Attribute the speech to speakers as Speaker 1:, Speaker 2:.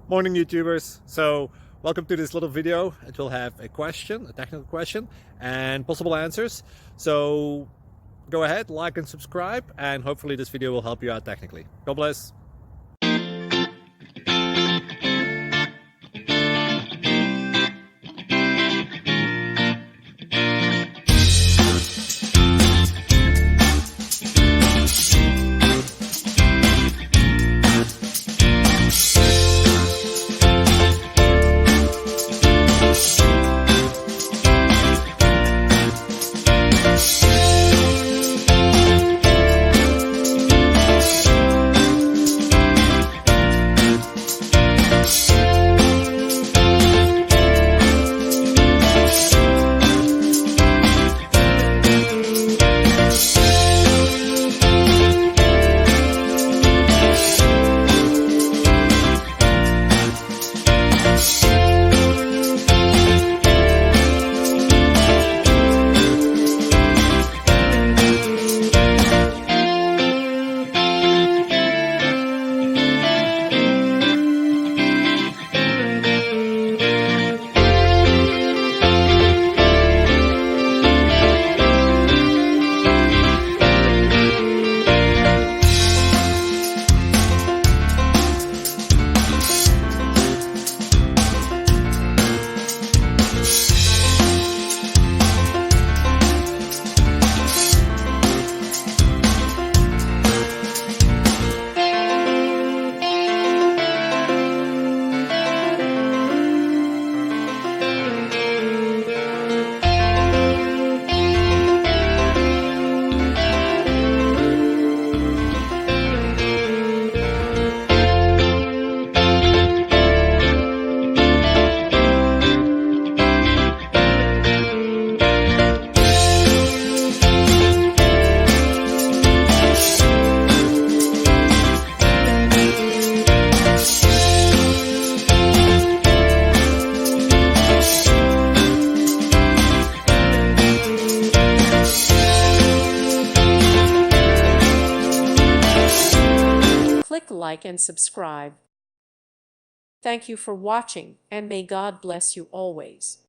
Speaker 1: Morning YouTubers. So welcome to this little video. It will have a question, a technical question, and possible answers. So go ahead, like and subscribe, and hopefully this video will help you out technically. God bless.
Speaker 2: Click like and subscribe. Thank you for watching, and may God bless you always.